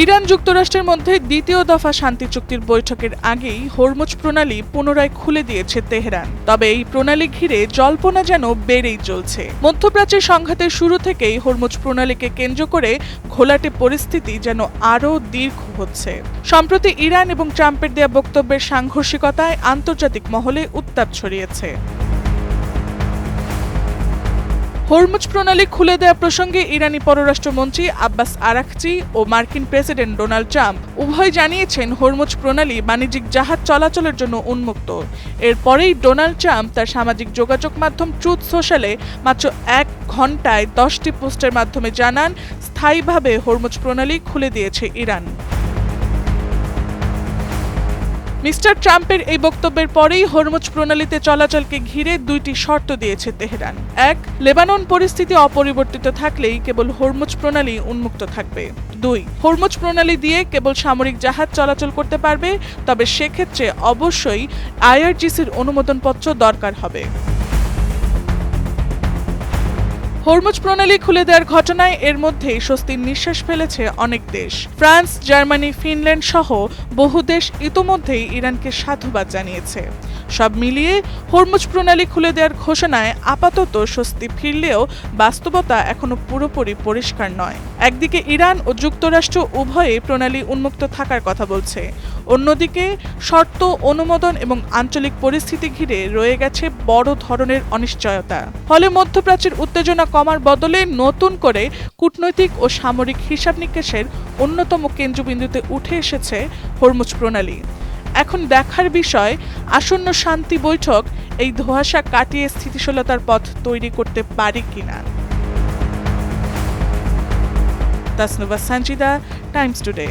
Iran যুক্তরাষ্ট্রের মধ্যে দ্বিতীয় দফা শান্তি চুক্তির বৈঠকের আগেই হরমুজ প্রণালী পুনরায় খুলে দিয়েছে তেহরান। তবে এই প্রণালী ঘিরে জল্পনা যেন বেড়েই চলছে। মধ্যপ্রাচ্যের সংঘাতের শুরু থেকেই হরমুজ প্রণালীকে কেন্দ্র করে ঘোলাটে পরিস্থিতি যেন আরও দীর্ঘ হচ্ছে। সম্প্রতি ইরান এবং ট্রাম্পের দেয়া বক্তব্যের সাংঘর্ষিকতায় আন্তর্জাতিক মহলে উত্তাপ ছড়িয়েছে। হরমুজ প্রণালী খুলে দেওয়া প্রসঙ্গে ইরানি পররাষ্ট্রমন্ত্রী আব্বাস আরাকচি ও মার্কিন প্রেসিডেন্ট ডোনাল্ড ট্রাম্প উভয় জানিয়েছেন হরমুজ প্রণালী বাণিজ্যিক জাহাজ চলাচলের জন্য উন্মুক্ত। এরপরেই ডোনাল্ড ট্রাম্প তার সামাজিক যোগাযোগ মাধ্যম ট্রুথ সোশ্যালে মাত্র 1 ঘণ্টায় 10টি পোস্টের মাধ্যমে জানান, স্থায়ীভাবে হরমুজ প্রণালী খুলে দিয়েছে ইরান। মিস্টার ট্রাম্পের এই বক্তব্যের পরেই হরমুজ প্রণালীতে চলাচলকে ঘিরে 2টি শর্ত দিয়েছে তেহরান। 1. লেবানন পরিস্থিতি অপরিবর্তিত থাকলেই কেবল হরমুজ প্রণালী উন্মুক্ত থাকবে। 2. হরমুজ প্রণালী দিয়ে কেবল সামরিক জাহাজ চলাচল করতে পারবে, তবে সেক্ষেত্রে অবশ্যই আইআরজিসির অনুমোদনপত্র দরকার হবে। হরমুজ প্রণালী খুলে দেওয়ার ঘটনায় এর মধ্যেই স্বস্তির নিঃশ্বাস ফেলেছে অনেক দেশ। ফ্রান্স, জার্মানি, ফিনল্যান্ড সহ বহু দেশ ইতোমধ্যেই ইরানকে সাধুবাদ জানিয়েছে। সব মিলিয়ে হরমুজ প্রণালী খুলে দেওয়ার ঘোষণায় আপাতত স্বস্তি ফিরলেও বাস্তবতা এখনো পুরোপুরি পরিষ্কার নয়। একদিকে ইরান ও যুক্তরাষ্ট্র উভয়ে প্রণালী উন্মুক্ত থাকার কথা বলছে, অন্যদিকে শর্ত, অনুমোদন এবং আঞ্চলিক পরিস্থিতি ঘিরে রয়ে গেছে বড় ধরনের অনিশ্চয়তা। ফলে মধ্যপ্রাচ্যের উত্তেজনা কমার বদলে নতুন করে কূটনৈতিক ও সামরিক হিসাব নিকেশের অন্যতম কেন্দ্রবিন্দুতে উঠে এসেছে হরমুজ প্রণালী। এখন দেখার বিষয়, আসন্ন শান্তি বৈঠক এই ধোঁয়াশা কাটিয়ে স্থিতিশীলতার পথ তৈরি করতে পারে কিনা। Tasnuva Sanjida, Times today.